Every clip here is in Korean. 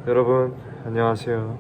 여러분 안녕하세요.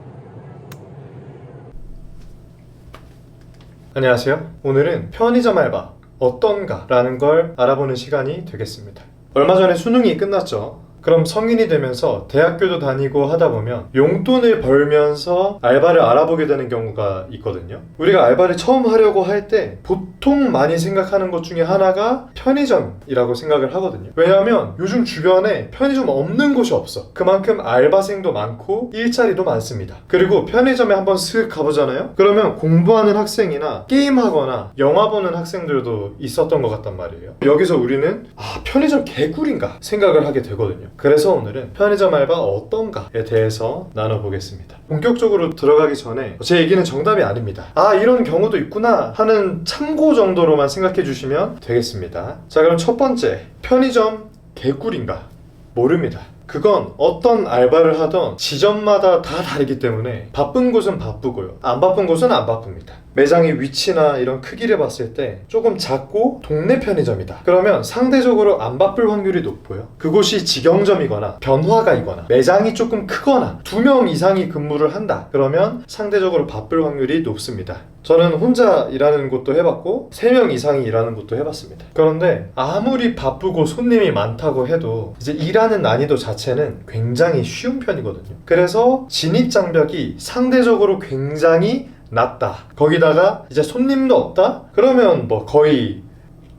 오늘은 편의점 알바 어떤가 라는 걸 알아보는 시간이 되겠습니다. 얼마 전에 수능이 끝났죠. 그럼 성인이 되면서 대학교도 다니고 하다 보면 용돈을 벌면서 알바를 알아보게 되는 경우가 있거든요. 우리가 알바를 처음 하려고 할 때 보통 많이 생각하는 것 중에 하나가 편의점이라고 생각을 하거든요. 왜냐하면 요즘 주변에 편의점 없는 곳이 없어. 그만큼 알바생도 많고 일자리도 많습니다. 그리고 편의점에 한번 슥 가보잖아요. 그러면 공부하는 학생이나 게임하거나 영화 보는 학생들도 있었던 것 같단 말이에요. 여기서 우리는 편의점 개꿀인가 생각을 하게 되거든요. 그래서 오늘은 편의점 알바 어떤가에 대해서 나눠보겠습니다. 본격적으로 들어가기 전에 제 얘기는 정답이 아닙니다. 이런 경우도 있구나 하는 참고 정도로만 생각해 주시면 되겠습니다. 자, 그럼 첫 번째, 편의점 개꿀인가? 모릅니다. 그건 어떤 알바를 하던 지점마다 다 다르기 때문에 바쁜 곳은 바쁘고요, 안 바쁜 곳은 안 바쁩니다. 매장의 위치나 이런 크기를 봤을 때 조금 작고 동네 편의점이다 그러면 상대적으로 안 바쁠 확률이 높고요, 그곳이 직영점이거나 변화가이거나 매장이 조금 크거나 2명 이상이 근무를 한다 그러면 상대적으로 바쁠 확률이 높습니다. 저는 혼자 일하는 곳도 해봤고 3명 이상이 일하는 곳도 해봤습니다. 그런데 아무리 바쁘고 손님이 많다고 해도 이제 일하는 난이도 자체는 굉장히 쉬운 편이거든요. 그래서 진입장벽이 상대적으로 굉장히 낮다. 거기다가 이제 손님도 없다? 그러면 뭐 거의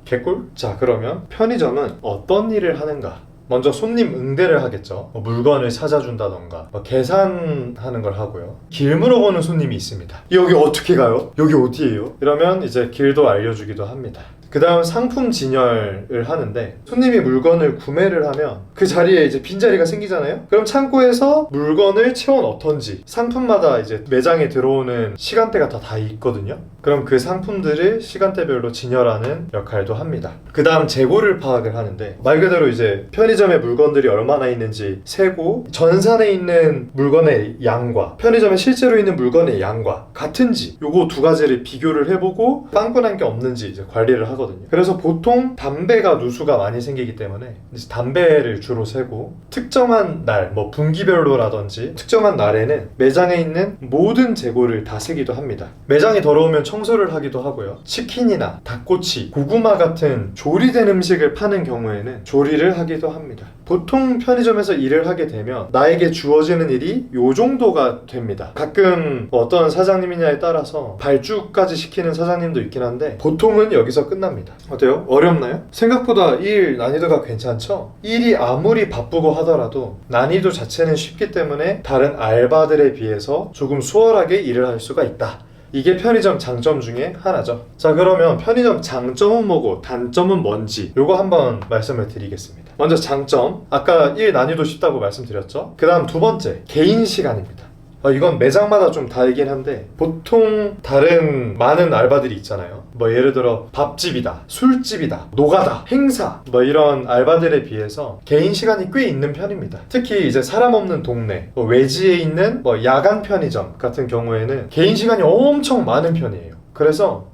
개꿀? 자, 그러면 편의점은 어떤 일을 하는가? 먼저 손님 응대를 하겠죠. 물건을 찾아준다던가 계산하는 걸 하고요. 길 물어보는 손님이 있습니다. 여기 어떻게 가요? 여기 어디예요? 이러면 이제 길도 알려주기도 합니다. 그 다음 상품 진열을 하는데, 손님이 물건을 구매를 하면 그 자리에 이제 빈자리가 생기잖아요. 그럼 창고에서 물건을 채워 넣던지, 상품마다 이제 매장에 들어오는 시간대가 다 있거든요. 그럼 그 상품들을 시간대별로 진열하는 역할도 합니다. 그 다음 재고를 파악을 하는데, 말 그대로 이제 편의점에 물건들이 얼마나 있는지 세고, 전산에 있는 물건의 양과 편의점에 실제로 있는 물건의 양과 같은지 요거 두 가지를 비교를 해보고 빵꾸난 게 없는지 이제 관리를 하거든요. 그래서 보통 담배가 누수가 많이 생기기 때문에 이제 담배를 주로 세고, 특정한 날, 뭐 분기별로라든지 특정한 날에는 매장에 있는 모든 재고를 다 세기도 합니다. 매장이 더러우면 청소를 하기도 하고요. 치킨이나 닭꼬치, 고구마 같은 조리된 음식을 파는 경우에는 조리를 하기도 합니다. 보통 편의점에서 일을 하게 되면 나에게 주어지는 일이 요 정도가 됩니다. 가끔 어떤 사장님이냐에 따라서 발주까지 시키는 사장님도 있긴 한데 보통은 여기서 끝납니다. 어때요? 어렵나요? 생각보다 일 난이도가 괜찮죠? 일이 아무리 바쁘고 하더라도 난이도 자체는 쉽기 때문에 다른 알바들에 비해서 조금 수월하게 일을 할 수가 있다. 이게 편의점 장점 중에 하나죠. 자, 그러면 편의점 장점은 뭐고 단점은 뭔지 요거 한번 말씀을 드리겠습니다. 먼저 장점, 아까 일 난이도 쉽다고 말씀드렸죠. 그 다음 두 번째, 개인 시간입니다. 이건 매장마다 좀 다르긴 한데 보통 다른 많은 알바들이 있잖아요. 뭐 예를 들어 밥집이다, 술집이다, 노가다, 행사 뭐 이런 알바들에 비해서 개인 시간이 꽤 있는 편입니다. 특히 이제 사람 없는 동네, 외지에 있는 뭐 야간 편의점 같은 경우에는 개인 시간이 엄청 많은 편이에요. 그래서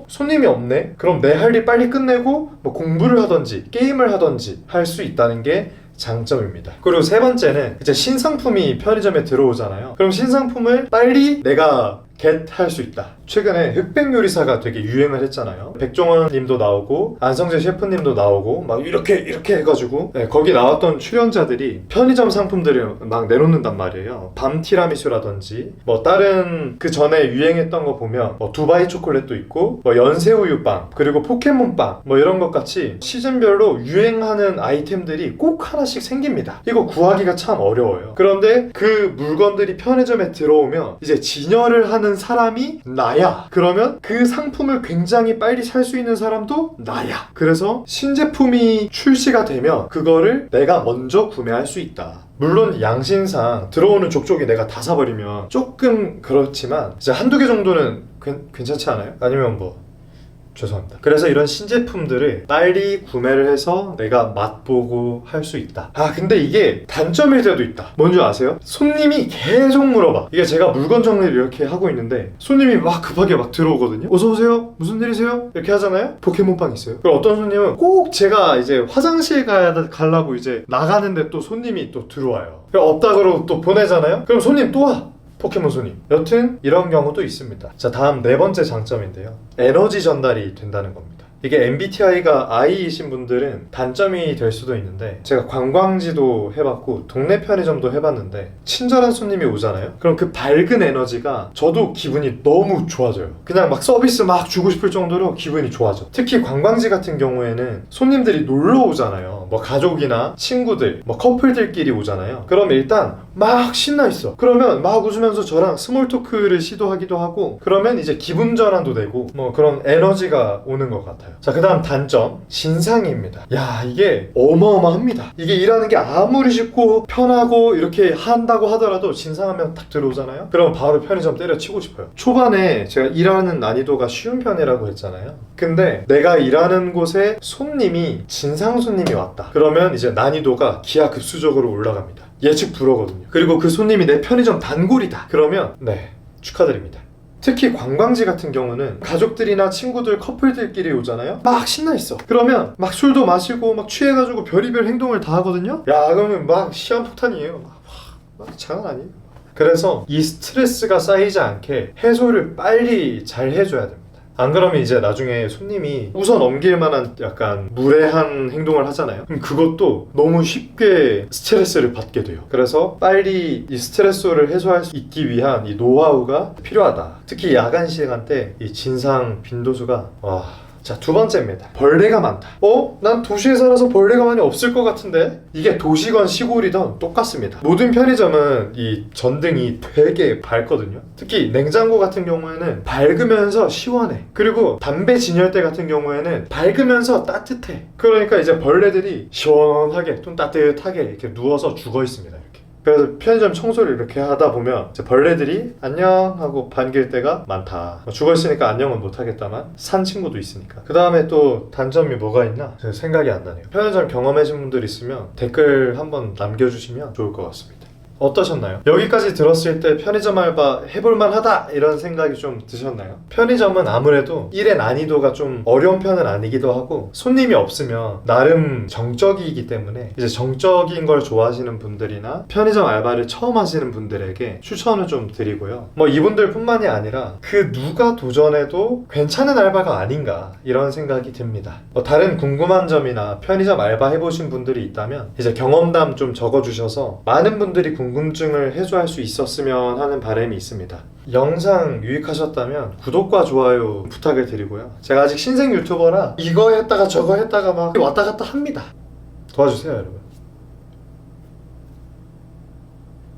손님이 없네? 그럼 내 할 일 빨리 끝내고 뭐 공부를 하던지 게임을 하던지 할 수 있다는 게 장점입니다. 그리고 세 번째는 이제 신상품이 편의점에 들어오잖아요. 그럼 신상품을 빨리 내가 겟할 수 있다. 최근에 흑백 요리사가 되게 유행을 했잖아요. 백종원 님도 나오고 안성재 셰프님도 나오고 막 이렇게 해가지고 거기 나왔던 출연자들이 편의점 상품들을 막 내놓는단 말이에요. 밤 티라미수라든지 뭐 다른 그 전에 유행했던 거 보면 뭐 두바이 초콜릿도 있고 뭐 연새우유빵, 그리고 포켓몬빵 뭐 이런 것 같이 시즌별로 유행하는 아이템들이 꼭 하나씩 생깁니다. 이거 구하기가 참 어려워요. 그런데 그 물건들이 편의점에 들어오면 이제 진열을 하는 사람이 나야. 그러면 그 상품을 굉장히 빨리 살 수 있는 사람도 나야. 그래서 신제품이 출시가 되면 그거를 내가 먼저 구매할 수 있다. 물론 양심상 들어오는 족족이 내가 다 사버리면 조금 그렇지만 이제 한두 개 정도는 괜찮지 않아요? 아니면 뭐 죄송합니다. 그래서 이런 신제품들을 빨리 구매를 해서 내가 맛보고 할 수 있다. 아 근데 이게 단점일 때도 있다. 뭔지 아세요? 손님이 계속 물어봐. 이게 제가 물건 정리를 이렇게 하고 있는데 손님이 막 급하게 막 들어오거든요. 어서오세요? 무슨 일이세요? 이렇게 하잖아요? 포켓몬빵 있어요. 그럼 어떤 손님은 꼭 제가 이제 화장실 가려고 이제 나가는데 또 손님이 또 들어와요. 그럼 없다 그러고 또 보내잖아요? 그럼 손님 또 와. 포켓몬 손님. 여튼 이런 경우도 있습니다. 자, 다음 네 번째 장점인데요. 에너지 전달이 된다는 겁니다. 이게 MBTI가 I이신 분들은 단점이 될 수도 있는데 제가 관광지도 해봤고 동네 편의점도 해봤는데 친절한 손님이 오잖아요? 그럼 그 밝은 에너지가 저도 기분이 너무 좋아져요. 그냥 막 서비스 막 주고 싶을 정도로 기분이 좋아져. 특히 관광지 같은 경우에는 손님들이 놀러 오잖아요. 뭐 가족이나 친구들, 뭐 커플들끼리 오잖아요. 그럼 일단 막 신나 있어. 그러면 막 웃으면서 저랑 스몰 토크를 시도하기도 하고 그러면 이제 기분 전환도 되고 뭐 그런 에너지가 오는 것 같아요. 자, 그 다음 단점 진상입니다. 야, 이게 어마어마합니다. 이게 일하는 게 아무리 쉽고 편하고 이렇게 한다고 하더라도 진상하면 딱 들어오잖아요. 그럼 바로 편의점 때려치고 싶어요. 초반에 제가 일하는 난이도가 쉬운 편이라고 했잖아요. 근데 내가 일하는 곳에 손님이 진상 손님이 왔다. 그러면 이제 난이도가 기하급수적으로 올라갑니다. 예측 불허거든요. 그리고 그 손님이 내 편의점 단골이다. 그러면 네, 축하드립니다. 특히 관광지 같은 경우는 가족들이나 친구들, 커플들끼리 오잖아요? 막 신나있어. 그러면 막 술도 마시고 막 취해가지고 별의별 행동을 다 하거든요? 야, 그러면 막 시한폭탄이에요. 막 장난 아니에요. 그래서 이 스트레스가 쌓이지 않게 해소를 빨리 잘 해줘야 됩니다. 안 그러면 이제 나중에 손님이 웃어 넘길 만한 약간 무례한 행동을 하잖아요. 그럼 그것도 너무 쉽게 스트레스를 받게 돼요. 그래서 빨리 이 스트레스를 해소할 수 있기 위한 이 노하우가 필요하다. 특히 야간 시간대 이 진상 빈도수가 자, 두 번째입니다. 벌레가 많다. 난 도시에 살아서 벌레가 많이 없을 것 같은데? 이게 도시건 시골이든 똑같습니다. 모든 편의점은 이 전등이 되게 밝거든요. 특히 냉장고 같은 경우에는 밝으면서 시원해. 그리고 담배 진열대 같은 경우에는 밝으면서 따뜻해. 그러니까 이제 벌레들이 시원하게 좀 따뜻하게 이렇게 누워서 죽어 있습니다. 그래서 편의점 청소를 이렇게 하다 보면 이제 벌레들이 안녕 하고 반길 때가 많다. 죽어있으니까 안녕은 못하겠다만 산 친구도 있으니까. 그 다음에 또 단점이 뭐가 있나? 생각이 안 나네요. 편의점 경험하신 분들 있으면 댓글 한번 남겨주시면 좋을 것 같습니다. 어떠셨나요? 여기까지 들었을 때 편의점 알바 해볼만 하다 이런 생각이 좀 드셨나요? 편의점은 아무래도 일의 난이도가 좀 어려운 편은 아니기도 하고 손님이 없으면 나름 정적이기 때문에 이제 정적인 걸 좋아하시는 분들이나 편의점 알바를 처음 하시는 분들에게 추천을 좀 드리고요. 뭐 이분들 뿐만이 아니라 그 누가 도전해도 괜찮은 알바가 아닌가 이런 생각이 듭니다. 다른 궁금한 점이나 편의점 알바 해보신 분들이 있다면 이제 경험담 좀 적어주셔서 많은 분들이 궁금증을 해소할 수 있었으면 하는 바람이 있습니다. 영상 유익하셨다면 구독과 좋아요 부탁을 드리고요. 제가 아직 신생 유튜버라 이거 했다가 저거 했다가 막 왔다 갔다 합니다. 도와주세요, 여러분.